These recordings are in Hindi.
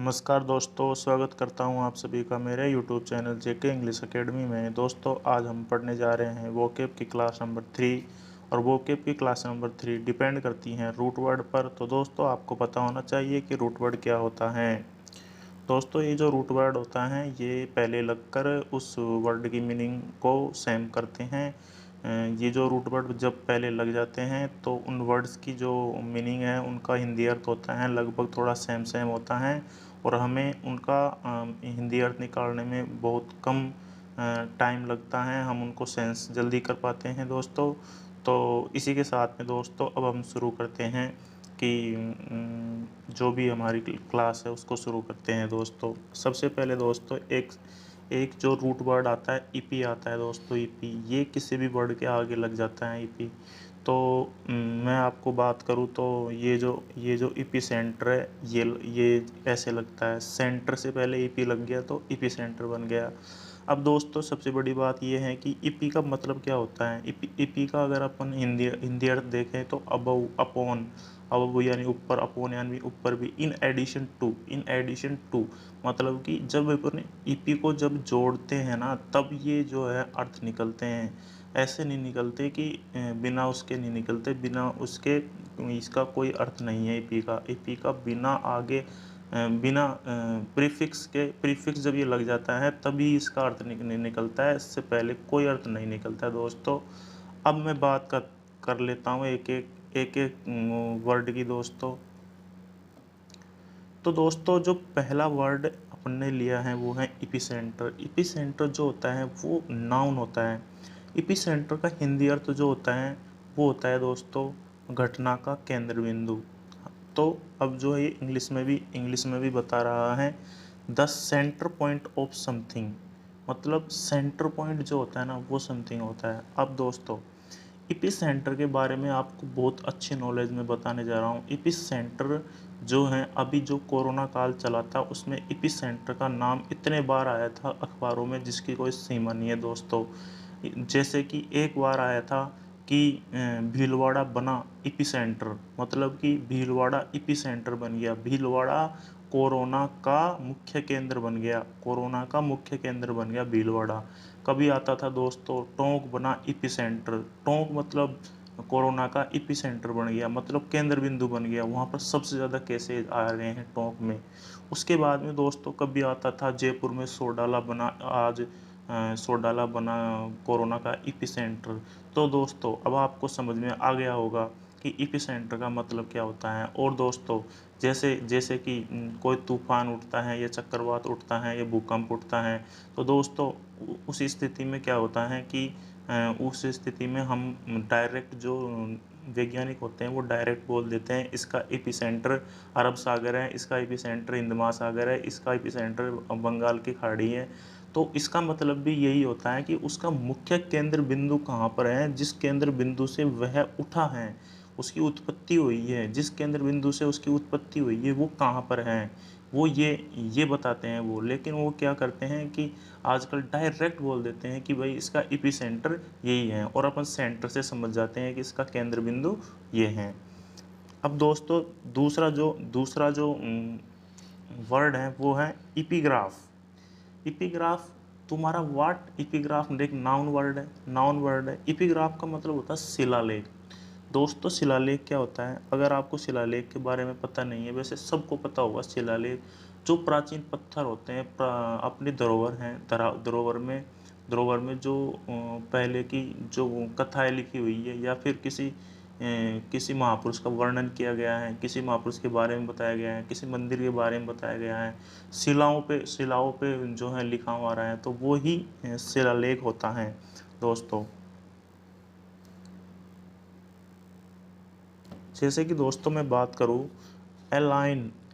नमस्कार दोस्तों, स्वागत करता हूं आप सभी का मेरे यूट्यूब चैनल जेके इंग्लिश एकेडमी में। दोस्तों, आज हम पढ़ने जा रहे हैं वोकैब की क्लास नंबर 3 और वोकैब की क्लास नंबर 3 डिपेंड करती हैं रूट वर्ड पर। तो दोस्तों, आपको पता होना चाहिए कि रूट वर्ड क्या होता है। दोस्तों, ये जो रूट वर्ड होता है ये पहले लगकर उस वर्ड की मीनिंग को सेम करते हैं। ये जो रूट वर्ड जब पहले लग जाते हैं तो उन वर्ड्स की जो मीनिंग है उनका हिंदी अर्थ होता है लगभग थोड़ा सेम सेम होता है और हमें उनका हिंदी अर्थ निकालने में बहुत कम टाइम लगता है। हम उनको सेंस जल्दी कर पाते हैं दोस्तों। तो इसी के साथ में दोस्तों अब हम शुरू करते हैं कि जो भी हमारी क्लास है उसको शुरू करते हैं दोस्तों। सबसे पहले दोस्तों एक एक जो रूट वर्ड आता है ईपी आता है दोस्तों। ईपी ये किसी भी वर्ड के आगे लग जाता है ईपी। तो मैं आपको बात करूँ तो ये जो ईपी सेंटर है ये ऐसे लगता है। सेंटर से पहले ईपी लग गया तो ईपी सेंटर बन गया। अब दोस्तों सबसे बड़ी बात ये है कि ईपी का मतलब क्या होता है। ईपी का अगर अपन हिंदी अर्थ देखें तो अबव, अपॉन, अबव यानी ऊपर, अपॉन यानी ऊपर भी, इन एडिशन टू मतलब कि जब अपन ईपी को जब जोड़ते हैं ना तब ये जो है अर्थ निकलते हैं। ऐसे नहीं निकलते कि बिना उसके नहीं निकलते। बिना उसके इसका कोई अर्थ नहीं है। ईपी का बिना आगे बिना प्रीफिक्स जब ये लग जाता है तभी इसका अर्थ निकलता है। इससे पहले कोई अर्थ नहीं निकलता है दोस्तों। अब मैं बात कर लेता हूँ एक वर्ड की दोस्तों। तो दोस्तों जो पहला वर्ड अपन ने लिया है वो है एपिसेंटर। एपिसेंटर जो होता है वो नाउन होता है। एपिसेंटर का हिंदी अर्थ जो होता है वो होता है दोस्तों घटना का केंद्र बिंदु। तो अब जो है इंग्लिश में भी बता रहा है the centre point of something. मतलब सेंटर पॉइंट जो होता है ना वो समथिंग होता है। अब दोस्तों इपिस सेंटर के बारे में आपको बहुत अच्छी नॉलेज में बताने जा रहा हूँ। इपिस सेंटर जो है अभी जो कोरोना काल चला था उसमें इपिस सेंटर का नाम इतने बार आया था अखबारों में जिसकी कोई सीमा नहीं है दोस्तों। जैसे कि एक बार आया था कि भीलवाड़ा बना इपिसेंटर, मतलब कि भीलवाड़ा इपिसेंटर बन गया। भीलवाड़ा कोरोना का मुख्य केंद्र बन गया। कोरोना का मुख्य केंद्र बन गया भीलवाड़ा। कभी आता था दोस्तों टोंक बना इपिसेंटर। टोंक मतलब कोरोना का इपिसेंटर बन गया, मतलब केंद्र बिंदु बन गया। वहाँ पर सबसे ज़्यादा केसेज आ रहे हैं टोंक में। उसके बाद में दोस्तों कभी आता था जयपुर में सोडाला बना आज सोडाला बना कोरोना का इपिसेंटर। तो दोस्तों अब आपको समझ में आ गया होगा कि इपिसेंटर का मतलब क्या होता है। और दोस्तों जैसे जैसे कि कोई तूफान उठता है या चक्रवात उठता है या भूकंप उठता है तो दोस्तों उस स्थिति में क्या होता है कि उस स्थिति में हम डायरेक्ट जो वैज्ञानिक होते हैं वो डायरेक्ट बोल देते हैं इसका एपिसेंटर अरब सागर है, इसका एपिसेंटर हिंद महासागर है, इसका एपिसेंटर बंगाल की खाड़ी है। तो इसका मतलब भी यही होता है कि उसका मुख्य केंद्र बिंदु कहाँ पर है, जिस केंद्र बिंदु से वह उठा है, उसकी उत्पत्ति हुई है, जिस केंद्र बिंदु से उसकी उत्पत्ति हुई है वो कहाँ पर है, वो ये बताते हैं वो। लेकिन वो क्या करते हैं कि आजकल डायरेक्ट बोल देते हैं कि भाई इसका एपिसेंटर यही है और अपन सेंटर से समझ जाते हैं कि इसका केंद्र बिंदु ये है। अब दोस्तों दूसरा जो वर्ड है वो है इपिग्राफ। इपिग्राफ तुम्हारा वाट इपिग्राफ एक नाउन वर्ड है। इपिग्राफ का मतलब होता है शिलालेख। दोस्तों शिलालेख क्या होता है, अगर आपको शिलालेख के बारे में पता नहीं है, वैसे सबको पता होगा शिलालेख जो प्राचीन पत्थर होते हैं अपनी धरोहर हैं धरोहर में जो पहले की जो कथाएं लिखी हुई है या फिर किसी महापुरुष का वर्णन किया गया है, किसी महापुरुष के बारे में बताया गया है, किसी मंदिर के बारे में बताया गया है, शिलाओं पे जो है लिखा हुआ रहा है तो वो ही शिलालेख होता है दोस्तों। जैसे कि दोस्तों मैं बात करूँ a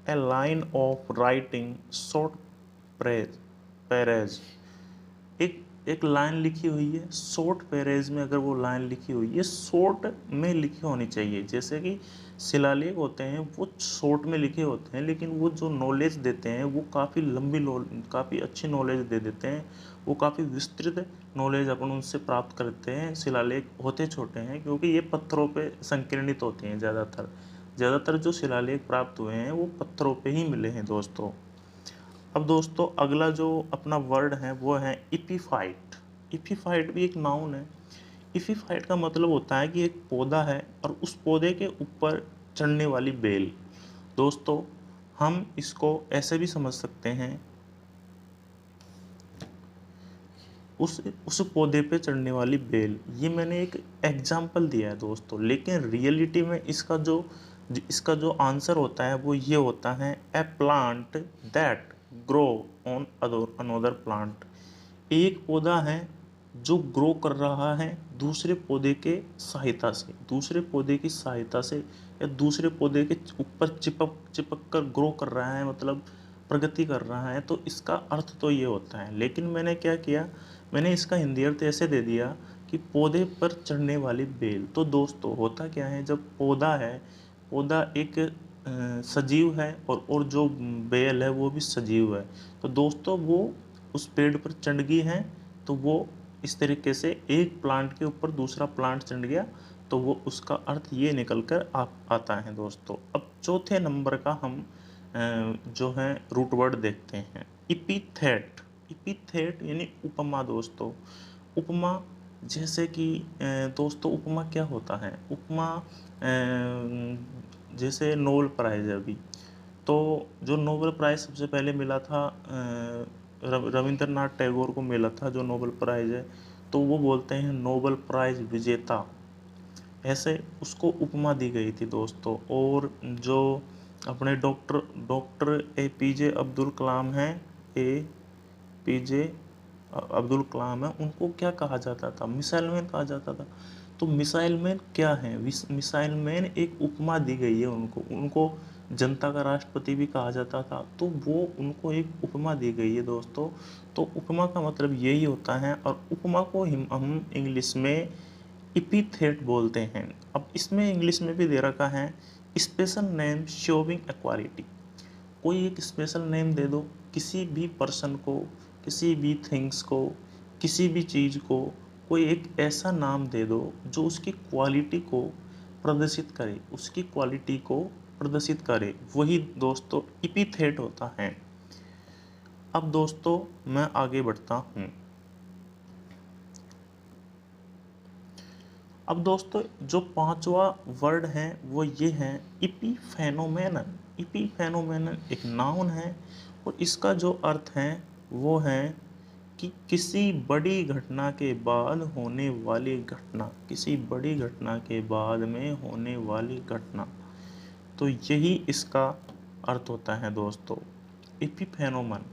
line of writing short passage. एक लाइन लिखी हुई है शॉर्ट पैरेज में, अगर वो लाइन लिखी हुई है शॉर्ट में लिखी होनी चाहिए। जैसे कि शिलालेख होते हैं वो शॉर्ट में लिखे होते हैं लेकिन वो जो नॉलेज देते हैं वो काफ़ी अच्छी नॉलेज दे देते हैं। वो काफ़ी विस्तृत नॉलेज अपन उनसे प्राप्त करते हैं। शिलालेख होते छोटे हैं क्योंकि ये पत्थरों पे संकीर्णित होते हैं। ज़्यादातर जो शिलालेख प्राप्त हुए हैं वो पत्थरों पे ही मिले हैं दोस्तों। अब दोस्तों अगला जो अपना वर्ड है वो है इपीफाइट। इपीफाइट भी एक नाउन है। इपीफाइट का मतलब होता है कि एक पौधा है और उस पौधे के ऊपर चढ़ने वाली बेल। दोस्तों हम इसको ऐसे भी समझ सकते हैं, उस पौधे पे चढ़ने वाली बेल। ये मैंने एक एग्जाम्पल दिया है दोस्तों, लेकिन रियलिटी में इसका जो आंसर होता है वो ये होता है, a plant that grow on another plant. एक पौधा है जो ग्रो कर रहा है दूसरे पौधे के सहायता से, दूसरे पौधे की सहायता से या दूसरे पौधे के ऊपर चिपक चिपक कर ग्रो कर रहा है, मतलब प्रगति कर रहा है। तो इसका अर्थ तो ये होता है, लेकिन मैंने क्या किया, मैंने इसका हिंदी अर्थ ऐसे दे दिया कि पौधे पर चढ़ने वाली बेल। तो दोस्तों होता क्या है, जब पौधा है, पौधा एक सजीव है और जो बेल है वो भी सजीव है। तो दोस्तों वो उस पेड़ पर चढ़ गई है, तो वो इस तरीके से एक प्लांट के ऊपर दूसरा प्लांट चढ़ गया, तो वो उसका अर्थ ये निकल कर आता है दोस्तों। अब चौथे नंबर का हम जो है रूट वर्ड देखते हैं, इपीथेट। इपीथेट यानी उपमा दोस्तों। उपमा जैसे कि दोस्तों उपमा क्या होता है, उपमा जैसे नोबेल प्राइज़ है अभी, तो जो नोबेल प्राइज़ सबसे पहले मिला था रविंद्रनाथ टैगोर को मिला था जो नोबेल प्राइज़ है, तो वो बोलते हैं नोबेल प्राइज़ विजेता, ऐसे उसको उपमा दी गई थी दोस्तों। और जो अपने doctor doctor APJ Abdul Kalam हैं, APJ अब्दुल कलाम है, उनको क्या कहा जाता था, मिसाइल मैन कहा जाता था। तो मिसाइल मैन क्या है, मिसाइल मैन एक उपमा दी गई है उनको। उनको जनता का राष्ट्रपति भी कहा जाता था, तो वो उनको एक उपमा दी गई है दोस्तों। तो उपमा का मतलब यही होता है, और उपमा को हम इंग्लिश में इपीथेट बोलते हैं। अब इसमें इंग्लिश में भी दे रखा है, स्पेशल नेम शोविंग इक्वालिटी। कोई एक स्पेशल नेम दे दो किसी भी पर्सन को, किसी भी थिंग्स को, किसी भी चीज़ को, कोई एक ऐसा नाम दे दो जो उसकी क्वालिटी को प्रदर्शित करे, उसकी क्वालिटी को प्रदर्शित करे, वही दोस्तों इपीथेट होता है। अब दोस्तों मैं आगे बढ़ता हूँ। अब दोस्तों जो पांचवा वर्ड है वो ये है इपीफेनोमेनन। इपीफेनोमेनन एक नाउन है, और इसका जो अर्थ है वो है कि किसी बड़ी घटना के बाद होने वाली घटना, किसी बड़ी घटना के बाद में होने वाली घटना। तो यही इसका अर्थ होता है दोस्तों, इपीफेनोमन।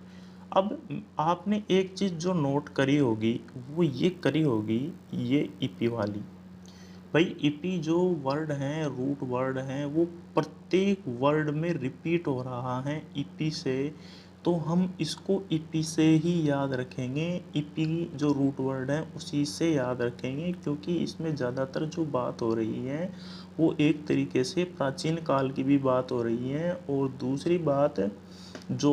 अब आपने एक चीज़ जो नोट करी होगी वो ये करी होगी, ये इपी वाली। भाई ईपी जो वर्ड है, रूट वर्ड है, वो प्रत्येक वर्ड में रिपीट हो रहा है ईपी से। तो हम इसको ईपी से ही याद रखेंगे, ईपी जो रूट वर्ड है उसी से याद रखेंगे, क्योंकि इसमें ज़्यादातर जो बात हो रही है वो एक तरीके से प्राचीन काल की भी बात हो रही है, और दूसरी बात जो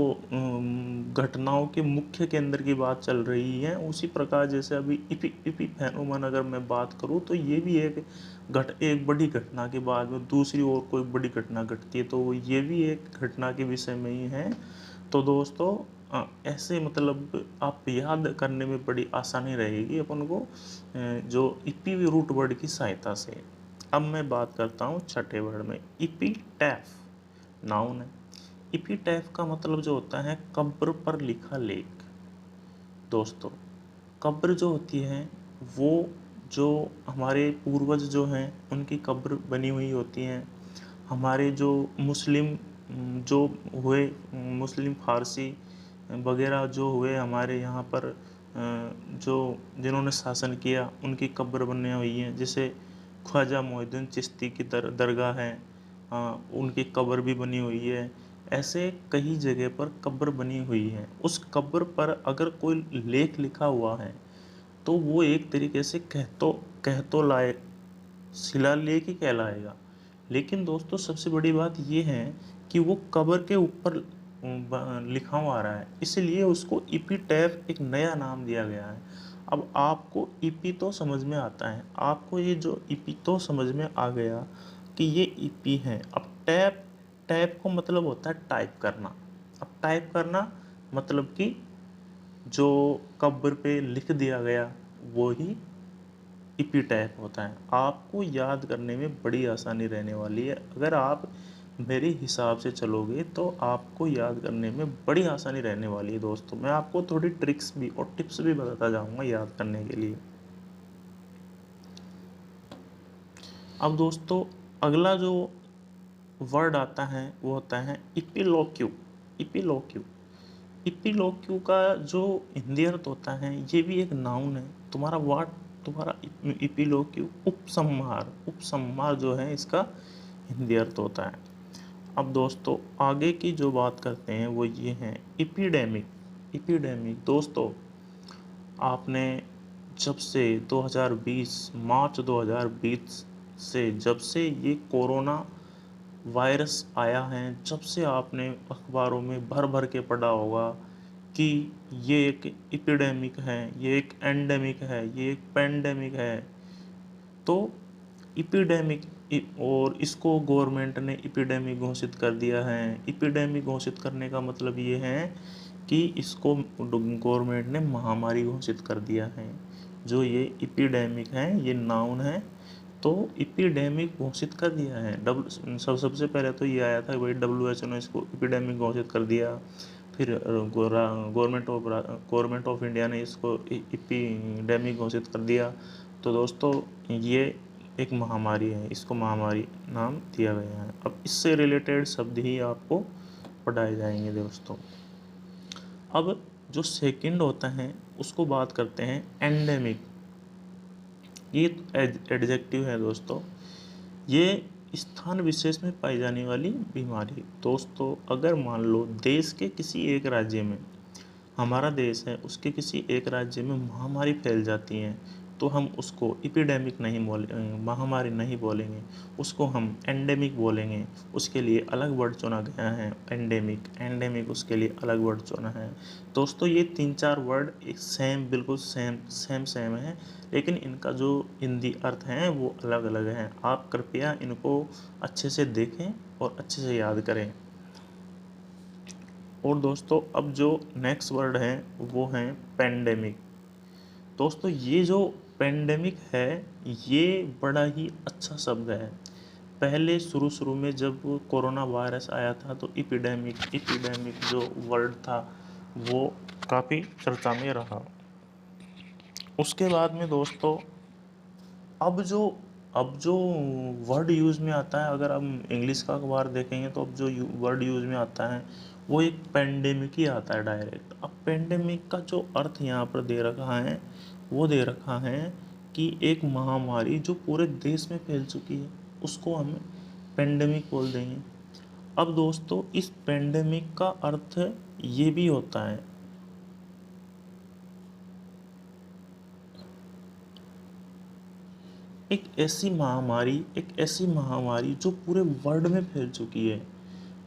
घटनाओं के मुख्य केंद्र की बात चल रही है। उसी प्रकार जैसे अभी इपीफेनोमेनन अगर मैं बात करूँ, तो ये भी एक बड़ी घटना के बाद में दूसरी और कोई बड़ी घटना घटती है, तो ये भी एक घटना के विषय में ही है। तो दोस्तों ऐसे मतलब आप याद करने में बड़ी आसानी रहेगी अपन को जो इपी रूट वर्ड की सहायता से। अब मैं बात करता हूँ छठे वर्ड में, इपीटैफ नाउन है। इपीटैफ का मतलब जो होता है कब्र पर लिखा लेख। दोस्तों कब्र जो होती है वो जो हमारे पूर्वज जो हैं उनकी कब्र बनी हुई होती हैं। हमारे जो मुस्लिम जो हुए, मुस्लिम फारसी वगैरह जो हुए हमारे यहाँ पर जो जिन्होंने शासन किया उनकी कब्र बनी हुई है। जैसे ख्वाजा मोहिउद्दीन चिश्ती की दरगाह है, उनकी कब्र भी बनी हुई है। ऐसे कई जगह पर कब्र बनी हुई है। उस कब्र पर अगर कोई लेख लिखा हुआ है तो वो एक तरीके से कह तो लायक शिलालेख ही कहलाएगा। लेकिन दोस्तों सबसे बड़ी बात ये है कि वो कब्र के ऊपर लिखा हुआ आ रहा है, इसलिए उसको इपीटैफ एक नया नाम दिया गया है। अब आपको ईपी तो समझ में आता है, आपको ये जो ईपी तो समझ में आ गया कि ये ईपी है। अब टैप, टैप को मतलब होता है टाइप करना। अब टाइप करना मतलब कि जो कब्र पे लिख दिया गया वो ही इपीटैफ होता है। आपको याद करने में बड़ी आसानी रहने वाली है। अगर आप मेरे हिसाब से चलोगे तो आपको याद करने में बड़ी आसानी रहने वाली है दोस्तों। मैं आपको थोड़ी ट्रिक्स भी और टिप्स भी बताता जाऊंगा याद करने के लिए। अब दोस्तों अगला जो वर्ड आता है वो होता है इपिलोक्यू। इपिलोक्यू इपिलोक्यू का जो हिंदी अर्थ होता है, ये भी एक नाउन है। तुम्हारा वाट तुम्हारा इपिलोक्यू उपसंहार, उपसंहार जो है इसका हिंदी अर्थ होता है। अब दोस्तों आगे की जो बात करते हैं वो ये है इपिडेमिक। इपिडेमिक दोस्तों, आपने जब से 2020 मार्च 2020 से जब से ये कोरोना वायरस आया है, जब से आपने अखबारों में भर भर के पढ़ा होगा कि ये एक एपिडेमिक है, ये एक एंडेमिक है, ये एक पेंडेमिक है। तो एपिडेमिक और इसको गवर्नमेंट ने एपिडेमिक घोषित कर दिया है। एपिडेमिक घोषित करने का मतलब ये है कि इसको गवर्नमेंट ने महामारी घोषित कर दिया है। जो ये एपिडेमिक है ये नाउन है, तो एपिडेमिक घोषिट कर दिया है। सबसे पहले तो ये आया था भाई, WHO ने इसको एपिडेमिक घोषित कर दिया। फिर गवर्नमेंट ऑफ इंडिया ने इसको एपिडेमिक घोषित कर दिया। तो दोस्तों ये एक महामारी है, इसको महामारी नाम दिया गया है। अब इससे रिलेटेड शब्द ही आपको पढ़ाए जाएंगे दोस्तों। अब जो सेकंड होता है उसको बात करते हैं एंडेमिक। ये एडजेक्टिव है दोस्तों, ये स्थान विशेष में पाई जाने वाली बीमारी। दोस्तों अगर मान लो देश के किसी एक राज्य में, हमारा देश है उसके किसी एक राज्य में महामारी फैल जाती है, तो हम उसको एपिडेमिक नहीं महामारी नहीं बोलेंगे, उसको हम एंडेमिक बोलेंगे। उसके लिए अलग वर्ड चुना गया है, एंडेमिक। एंडेमिक उसके लिए अलग वर्ड चुना है। दोस्तों ये 3-4 वर्ड एक सेम, बिल्कुल सेम है, लेकिन इनका जो हिंदी अर्थ है वो अलग अलग है। आप कृपया इनको अच्छे से देखें और अच्छे से याद करें। और दोस्तों अब जो नेक्स्ट वर्ड है वो है पेंडेमिक। दोस्तों ये जो पेंडेमिक है ये बड़ा ही अच्छा शब्द है। पहले शुरू में जब कोरोना वायरस आया था तो एपिडेमिक जो वर्ड था वो काफ़ी चर्चा में रहा। उसके बाद में दोस्तों अब जो वर्ड यूज़ में आता है, अगर हम इंग्लिश का अखबार देखेंगे तो अब जो वर्ड यूज़ में आता है वो एक पेंडेमिक ही आता है डायरेक्ट। अब पेंडेमिक का जो अर्थ यहाँ पर दे रखा है वो दे रखा है कि एक महामारी जो पूरे देश में फैल चुकी है उसको हम पेंडेमिक बोल देंगे। अब दोस्तों इस पेंडेमिक का अर्थ ये भी होता है एक ऐसी महामारी जो पूरे वर्ल्ड में फैल चुकी है।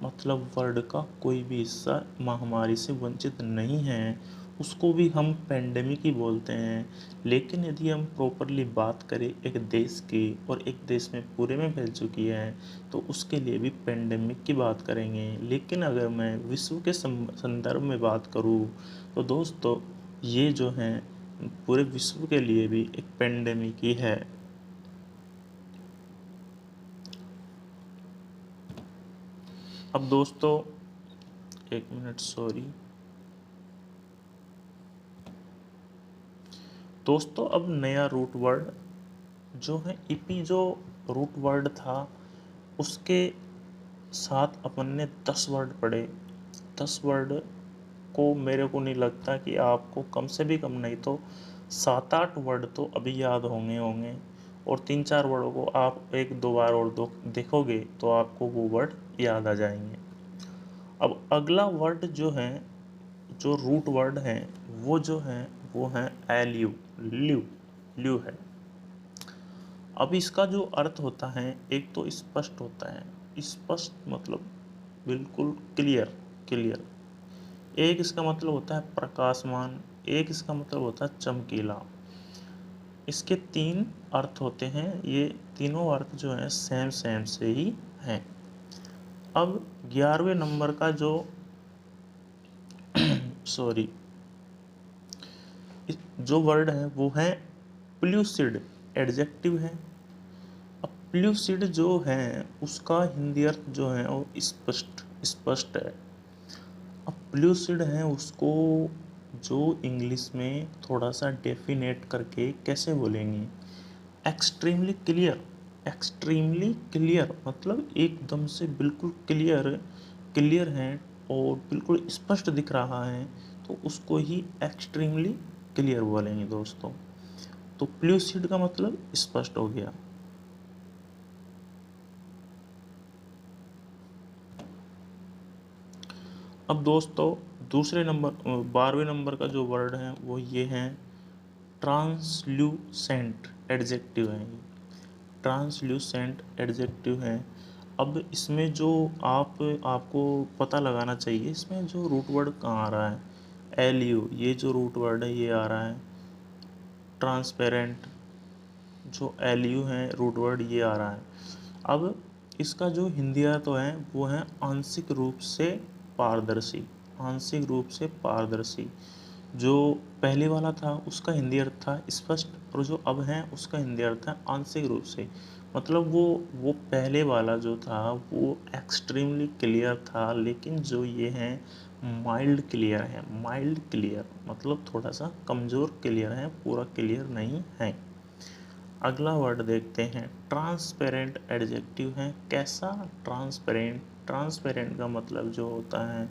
मतलब वर्ल्ड का कोई भी हिस्सा महामारी से वंचित नहीं है, उसको भी हम पेंडेमिक ही बोलते हैं। लेकिन यदि हम प्रॉपरली बात करें एक देश की, और एक देश में पूरे में फैल चुकी है, तो उसके लिए भी पेंडेमिक की बात करेंगे। लेकिन अगर मैं विश्व के संदर्भ में बात करूँ तो दोस्तों ये जो है पूरे विश्व के लिए भी एक पेंडेमिक ही है। अब दोस्तों एक मिनट, सॉरी दोस्तों, अब नया रूट वर्ड जो है ईपी, जो रूट वर्ड था उसके साथ अपन ने 10 वर्ड पढ़े। 10 वर्ड को मेरे को नहीं लगता कि आपको कम से भी कम नहीं तो 7-8 वर्ड तो अभी याद होंगे और 3-4 वर्डों को आप एक दो बार और देखोगे तो आपको वो वर्ड याद आ जाएंगे। अब अगला वर्ड जो है, जो रूट वर्ड है वो जो है वो है एल्यू, ल्यू, ल्यू है। अब इसका जो अर्थ होता है एक तो स्पष्ट होता है, स्पष्ट मतलब बिल्कुल क्लियर, क्लियर। एक इसका मतलब होता है प्रकाशमान, एक इसका मतलब होता है चमकीला। इसके 3 अर्थ होते हैं, ये तीनों अर्थ जो हैं सेम से ही हैं। अब 11वें नंबर का जो सॉरी, जो वर्ड है वो है प्लूसिड, एडजेक्टिव है। अब प्लूसिड जो है उसका हिंदी अर्थ जो है वो स्पष्ट, स्पष्ट है। अब प्लूसिड है उसको जो इंग्लिश में थोड़ा सा डेफिनेट करके कैसे बोलेंगे, एक्सट्रीमली क्लियर। एक्सट्रीमली क्लियर मतलब एकदम से बिल्कुल क्लियर, क्लियर है और बिल्कुल स्पष्ट दिख रहा है, तो उसको ही एक्सट्रीमली क्लियर बोलेंगे दोस्तों। तो प्लूसिड का मतलब स्पष्ट हो गया। अब दोस्तों दूसरे नंबर 12वें नंबर का जो वर्ड है वो ये है ट्रांसल्यूसेंट, एडजेक्टिव है ये। ट्रांसल्यूसेंट एडजेक्टिव है। अब इसमें जो आपको पता लगाना चाहिए, इसमें जो रूट वर्ड कहाँ आ रहा है, एल यू, ये जो रूट वर्ड है ये आ रहा है। ट्रांसपेरेंट, जो एल यू है रूट वर्ड ये आ रहा है। अब इसका जो हिंदी अर्थ है वो है आंशिक रूप से पारदर्शी, आंशिक रूप से पारदर्शी। जो पहले वाला था उसका हिंदी अर्थ था स्पष्ट, और जो अब है उसका हिंदी अर्थ है आंशिक रूप से। मतलब वो पहले वाला जो था वो एक्सट्रीमली क्लियर था, लेकिन जो ये है माइल्ड क्लियर है। माइल्ड क्लियर मतलब थोड़ा सा कमज़ोर क्लियर है, पूरा क्लियर नहीं है। अगला वर्ड देखते हैं, ट्रांसपेरेंट एडजेक्टिव है। कैसा, ट्रांसपेरेंट। ट्रांसपेरेंट का मतलब जो होता है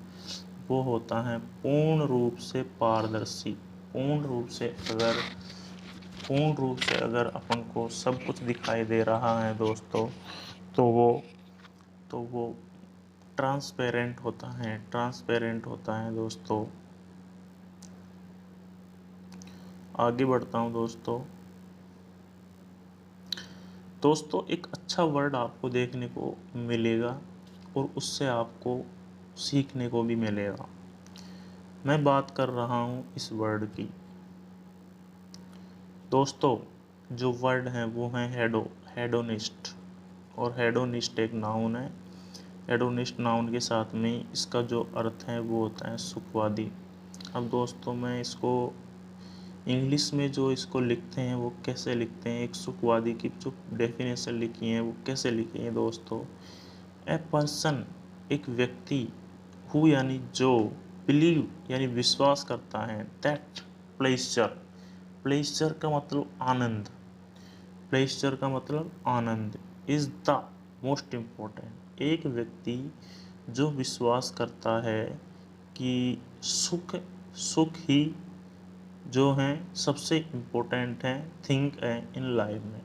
वो होता है पूर्ण रूप से पारदर्शी। पूर्ण रूप से अगर, पूर्ण रूप से अगर अपन को सब कुछ दिखाई दे रहा है दोस्तों, तो वो ट्रांसपेरेंट होता है, ट्रांसपेरेंट होता है दोस्तों। आगे बढ़ता हूँ दोस्तों। दोस्तों एक अच्छा वर्ड आपको देखने को मिलेगा और उससे आपको सीखने को भी मिलेगा। मैं बात कर रहा हूँ इस वर्ड की। दोस्तों जो वर्ड है वो है हेडोनिस्ट, और हेडोनिस्ट एक नाउन है। हेडोनिस्ट नाउन के साथ में इसका जो अर्थ है वो होता है सुखवादी। अब दोस्तों मैं इसको इंग्लिश में जो इसको लिखते हैं वो कैसे लिखते हैं, एक सुखवादी की जो डेफिनेशन लिखी है वो कैसे लिखी है दोस्तों। ए पर्सन, एक व्यक्ति, हु यानी जो, बिलीव यानी विश्वास करता है, दैट प्लेजर, प्लेजर का मतलब आनंद, प्लेजर का मतलब आनंद, इज द मोस्ट इम्पोर्टेंट, एक व्यक्ति जो विश्वास करता है कि सुख, सुख ही जो है सबसे इम्पोर्टेंट है थिंग है इन लाइफ में।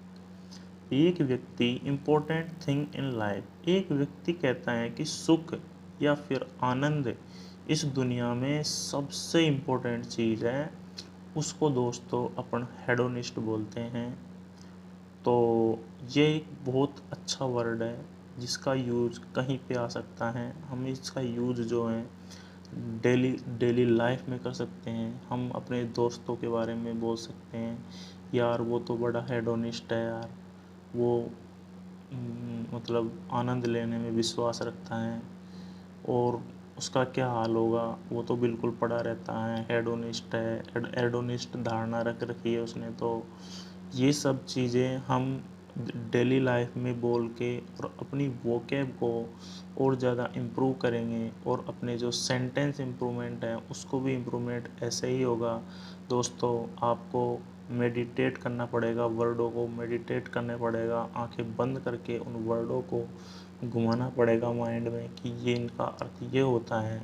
एक व्यक्ति इम्पोर्टेंट थिंग इन लाइफ, एक व्यक्ति कहता है कि सुख या फिर आनंद इस दुनिया में सबसे इम्पोर्टेंट चीज़ है, उसको दोस्तों अपन हेडोनिस्ट बोलते हैं। तो ये एक बहुत अच्छा वर्ड है जिसका यूज़ कहीं पे आ सकता है। हम इसका यूज़ जो है डेली डेली लाइफ में कर सकते हैं। हम अपने दोस्तों के बारे में बोल सकते हैं, यार वो तो बड़ा हेडोनिस्ट है यार, वो मतलब आनंद लेने में विश्वास रखता है, और उसका क्या हाल होगा, वो तो बिल्कुल पड़ा रहता है, हेडोनिस्ट है, हेडोनिस्ट धारणा रख रखी है उसने। तो ये सब चीज़ें हम डेली लाइफ में बोल के और अपनी वोकैब को और ज़्यादा इम्प्रूव करेंगे, और अपने जो सेंटेंस इम्प्रूवमेंट है उसको भी इम्प्रूवमेंट ऐसे ही होगा दोस्तों। आपको मेडिटेट करना पड़ेगा, वर्डों को मेडिटेट करने पड़ेगा, आंखें बंद करके उन वर्डों को घुमाना पड़ेगा माइंड में कि ये इनका अर्थ ये होता है।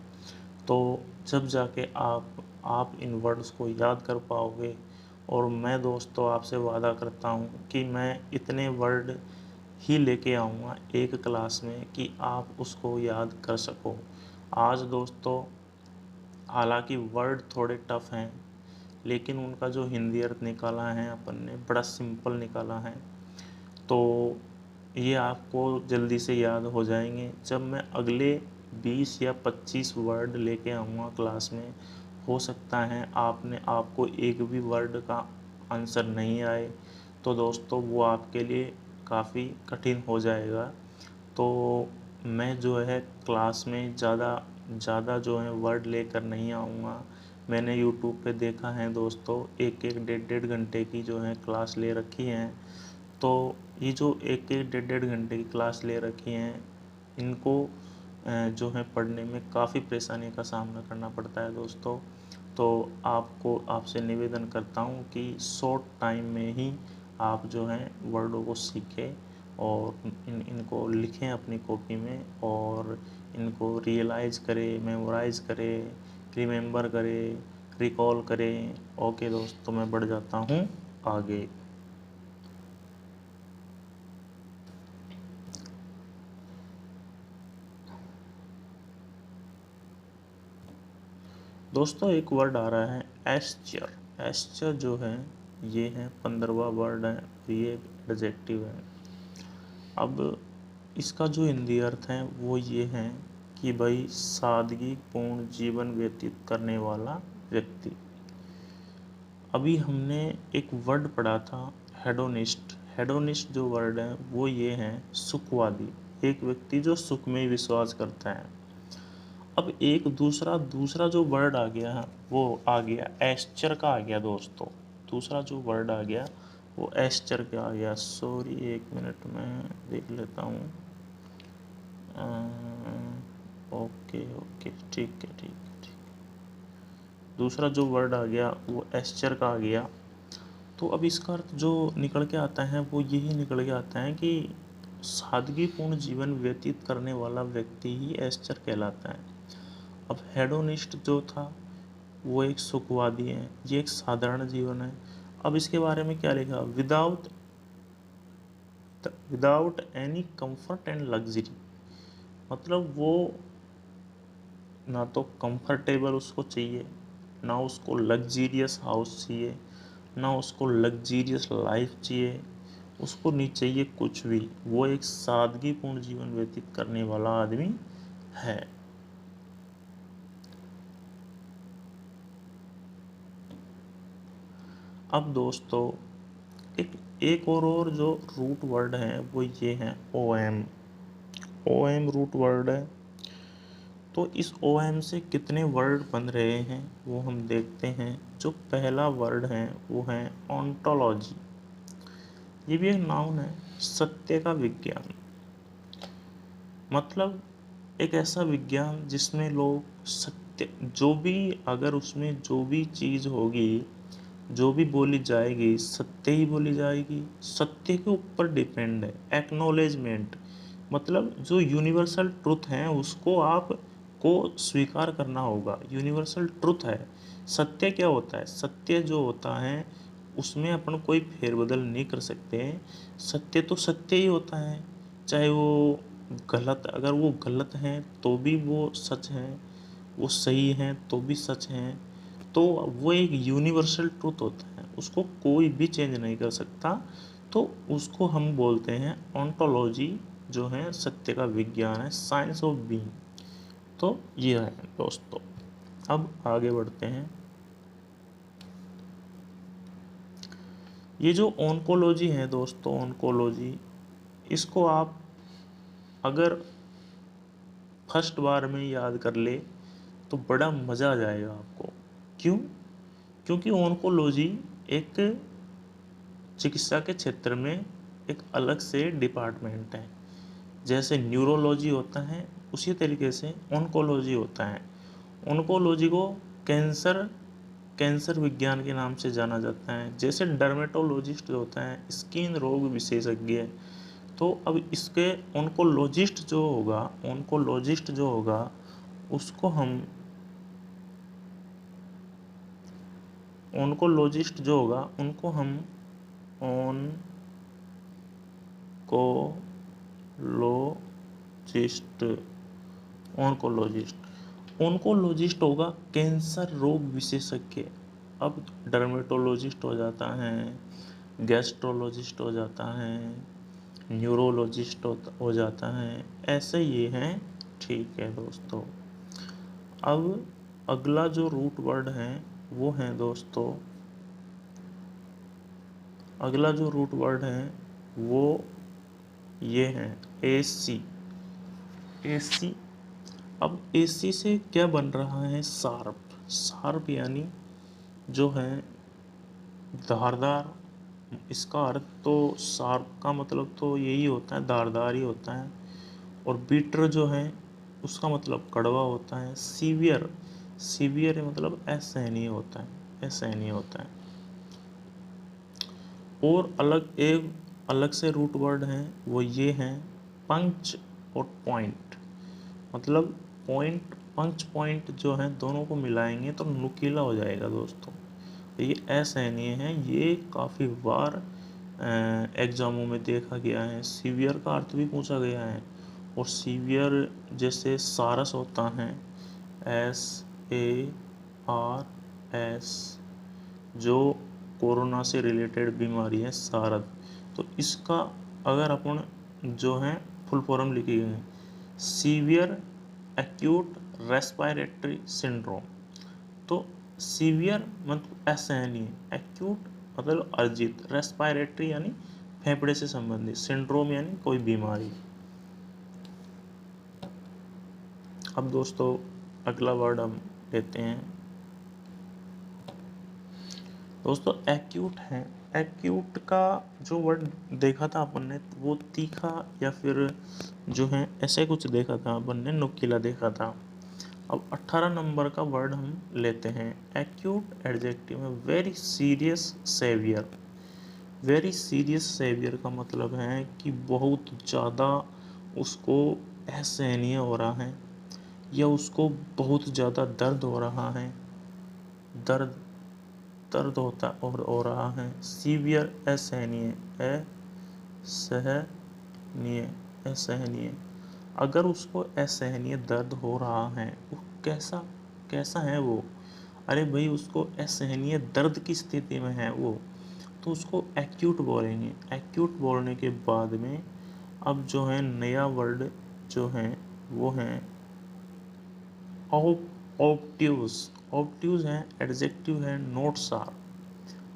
तो जब जाके आप इन वर्ड्स को याद कर पाओगे। और मैं दोस्तों आपसे वादा करता हूँ कि मैं इतने वर्ड ही लेके आऊँगा एक क्लास में कि आप उसको याद कर सको। आज दोस्तों हालांकि वर्ड थोड़े टफ हैं, लेकिन उनका जो हिंदी अर्थ निकाला है अपन ने बड़ा सिंपल निकाला है। तो ये आपको जल्दी से याद हो जाएंगे। जब मैं अगले 20 या 25 वर्ड लेके आऊँगा क्लास में, हो सकता है आपको एक भी वर्ड का आंसर नहीं आए, तो दोस्तों वो आपके लिए काफ़ी कठिन हो जाएगा। तो मैं जो है क्लास में ज़्यादा ज़्यादा जो है वर्ड लेकर नहीं आऊँगा। मैंने यूट्यूब पे देखा है दोस्तों, एक एक डेढ़ डेढ़ घंटे की जो है क्लास ले रखी हैं। तो ये जो एक एक डेढ़ डेढ़ घंटे की क्लास ले रखी हैं, इनको जो है पढ़ने में काफ़ी परेशानी का सामना करना पड़ता है दोस्तों। तो आपसे निवेदन करता हूँ कि शॉर्ट टाइम में ही आप जो हैं वर्डों को सीखें और इनको लिखें अपनी कॉपी में, और इनको रियलाइज़ करें, मेमोराइज़ करें, रिमेंबर करें, रिकॉल करें। ओके दोस्तों, मैं बढ़ जाता हूँ आगे। दोस्तों एक वर्ड आ रहा है एस्चर। एस्चर जो है ये है 15वां वर्ड है, ये एडजेक्टिव है। अब इसका जो हिंदी अर्थ है वो ये है कि भाई सादगी पूर्ण जीवन व्यतीत करने वाला व्यक्ति। अभी हमने एक वर्ड पढ़ा था हेडोनिस्ट। हेडोनिस्ट जो वर्ड है वो ये है सुखवादी, एक व्यक्ति जो सुख में विश्वास करता है। अब एक दूसरा दूसरा जो वर्ड आ गया वो आ गया एस्चर का आ गया दोस्तों। दूसरा जो वर्ड आ गया वो एस्चर का आ गया। सॉरी, एक मिनट में देख लेता हूँ। ओके ओके, ठीक है ठीक है ठीक। दूसरा जो वर्ड आ गया वो एस्चर का आ गया। तो अब इसका अर्थ जो निकल के आता है वो यही निकल के आता है कि सादगीपूर्ण जीवन व्यतीत करने वाला व्यक्ति ही एस्चर कहलाता है। अब हेडोनिस्ट जो था वो एक सुखवादी है, ये एक साधारण जीवन है। अब इसके बारे में क्या लिखा, without any comfort and luxury. मतलब वो ना तो कंफर्टेबल उसको चाहिए, ना उसको लग्जीरियस हाउस चाहिए, ना उसको लग्जीरियस लाइफ चाहिए, उसको नहीं चाहिए कुछ भी। वो एक सादगीपूर्ण जीवन व्यतीत करने वाला आदमी है। अब दोस्तों एक और जो रूट वर्ड है वो ये है O M. O M root word है। तो इस ओ एम से कितने वर्ड बन रहे हैं वो हम देखते हैं। जो पहला वर्ड है वो है ऑन्टोलॉजी। ये भी एक नाउन है, सत्य का विज्ञान। मतलब एक ऐसा विज्ञान जिसमें लोग सत्य, जो भी, अगर उसमें जो भी चीज़ होगी, जो भी बोली जाएगी सत्य ही बोली जाएगी। सत्य के ऊपर डिपेंड है, एक्नॉलेजमेंट। मतलब जो यूनिवर्सल ट्रुथ है उसको आप को स्वीकार करना होगा। यूनिवर्सल ट्रुथ है। सत्य क्या होता है, सत्य जो होता है उसमें अपन कोई फेरबदल नहीं कर सकते। सत्य तो सत्य ही होता है, चाहे वो गलत, अगर वो गलत हैं तो भी वो सच है, वो सही हैं तो भी सच हैं। तो वो एक यूनिवर्सल ट्रुथ होता है, उसको कोई भी चेंज नहीं कर सकता। तो उसको हम बोलते हैं ऑन्टोलॉजी, जो है सत्य का विज्ञान है, साइंस ऑफ बीइंग। तो ये है दोस्तों। अब आगे बढ़ते हैं। ये जो ओंकोलॉजी है दोस्तों, ओंकोलॉजी, इसको आप अगर फर्स्ट बार में याद कर ले तो बड़ा मज़ा आ जाएगा आपको। क्यों? क्योंकि ओंकोलॉजी एक चिकित्सा के क्षेत्र में एक अलग से डिपार्टमेंट है। जैसे न्यूरोलॉजी होता है उसी तरीके से ओंकोलॉजी होता है। ओंकोलॉजी को कैंसर कैंसर विज्ञान के नाम से जाना जाता है। जैसे डर्मेटोलॉजिस्ट जो होता है स्किन रोग विशेषज्ञ। तो अब इसके ओंकोलॉजिस्ट जो होगा उसको हम ओंकोलॉजिस्ट जो होगा उनको हम ओनकोलॉजिस्ट ओनकोलॉजिस्ट ओनकोलॉजिस्ट होगा कैंसर रोग विशेषज्ञ। अब डर्मेटोलॉजिस्ट हो जाता है, गैस्ट्रोलॉजिस्ट हो जाता है, न्यूरोलॉजिस्ट हो जाता है, ऐसे ये हैं। ठीक है दोस्तों। अब अगला जो रूट वर्ड है वो है दोस्तों, अगला जो रूट वर्ड है वो ये है एसी। एसी। अब एसी से क्या बन रहा है, शार्प। शार्प यानी जो है धारदार। इसका अर्थ तो शार्प का मतलब तो यही होता है, धारदार ही होता है। और बीटर जो है उसका मतलब कड़वा होता है। सीवियर, सीवियर मतलब असहनीय होता है, असहनीय होता है। और अलग से रूट वर्ड हैं, वो ये हैं पंच और पॉइंट। मतलब पॉइंट, पंच पॉइंट जो है दोनों को मिलाएंगे तो नुकीला हो जाएगा दोस्तों। ये असहनीय है, ये काफ़ी बार एग्जामों में देखा गया है। सीवियर का अर्थ भी पूछा गया है। और सीवियर जैसे सारस होता है, SARS, जो कोरोना से रिलेटेड बीमारी है सारद, तो इसका अगर अपन जो है फुल फॉर्म लिखेंगे, सीवियर एक्यूट रेस्पिरेटरी सिंड्रोम। तो सीवियर मतलब असहनीय, एक्यूट मतलब अर्जित, रेस्पिरेटरी यानी फेफड़े से संबंधित, सिंड्रोम यानी कोई बीमारी। अब दोस्तों अगला वर्ड हम लेते हैं दोस्तों एक्यूट है। एक्यूट का जो वर्ड देखा था अपन ने, वो तीखा या फिर जो है ऐसे कुछ देखा था अपन ने, नुकीला देखा था। अब 18 नंबर का वर्ड हम लेते हैं। एक्यूट एडजेक्टिव है very serious severe. Very serious severe का मतलब है कि बहुत ज़्यादा उसको असहनीय हो रहा है, या उसको बहुत ज़्यादा दर्द हो रहा है, दर्द दर्द होता और हो रहा है। सीवियर असहनीय, असहनीय, असहनीय। अगर उसको असहनीय दर्द हो रहा है, वो कैसा कैसा है वो, अरे भाई उसको असहनीय दर्द की स्थिति में है वो, तो उसको एक्यूट बोलेंगे। एक्यूट बोलने के बाद में अब जो है नया वर्ड जो है वो है ऑब्ट्यूज। ऑब्ट्यूज है, एडजेक्टिव है नॉट शार्प।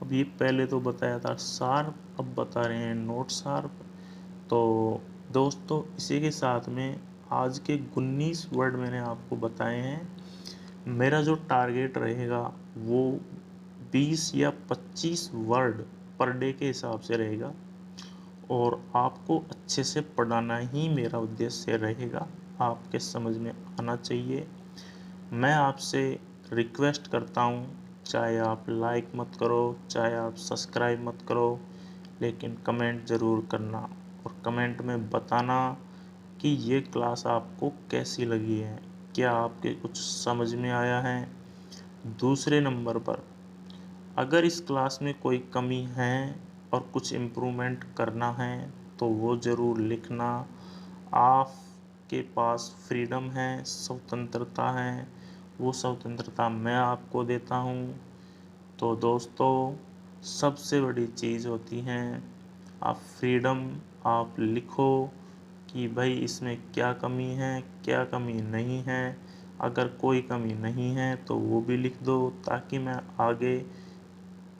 अब ये पहले तो बताया था शार्प, अब बता रहे हैं नॉट शार्प। तो दोस्तों इसी के साथ में आज के 19 वर्ड मैंने आपको बताए हैं। मेरा जो टारगेट रहेगा वो 20 या 25 वर्ड पर डे के हिसाब से रहेगा, और आपको अच्छे से पढ़ाना ही मेरा उद्देश्य रहेगा। आपके समझ में आना चाहिए। मैं आपसे रिक्वेस्ट करता हूँ, चाहे आप लाइक मत करो, चाहे आप सब्सक्राइब मत करो, लेकिन कमेंट ज़रूर करना, और कमेंट में बताना कि ये क्लास आपको कैसी लगी है, क्या आपके कुछ समझ में आया है। दूसरे नंबर पर अगर इस क्लास में कोई कमी है और कुछ इम्प्रूवमेंट करना है तो वो ज़रूर लिखना। आपके पास फ्रीडम है, स्वतंत्रता है, वो स्वतंत्रता मैं आपको देता हूँ। तो दोस्तों सबसे बड़ी चीज़ होती है आप फ्रीडम, आप लिखो कि भाई इसमें क्या कमी है, क्या कमी नहीं है। अगर कोई कमी नहीं है तो वो भी लिख दो, ताकि मैं आगे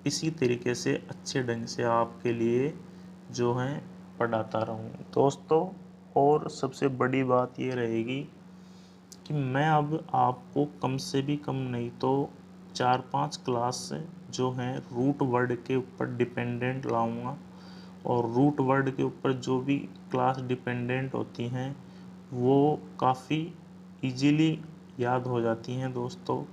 इसी तरीके से अच्छे ढंग से आपके लिए जो है पढ़ाता रहूं दोस्तों। और सबसे बड़ी बात ये रहेगी कि मैं अब आपको कम से भी कम नहीं तो 4-5 क्लास जो हैं रूट वर्ड के ऊपर डिपेंडेंट लाऊंगा। और रूट वर्ड के ऊपर जो भी क्लास डिपेंडेंट होती हैं वो काफ़ी इजीली याद हो जाती हैं दोस्तों।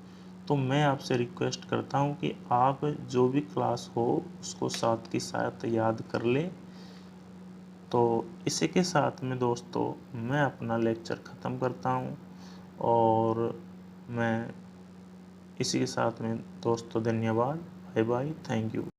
तो मैं आपसे रिक्वेस्ट करता हूँ कि आप जो भी क्लास हो उसको साथ के साथ याद कर लें। तो इसी के साथ में दोस्तों मैं अपना लेक्चर ख़त्म करता हूँ, और मैं इसी के साथ में दोस्तों धन्यवाद, बाय बाय, थैंक यू।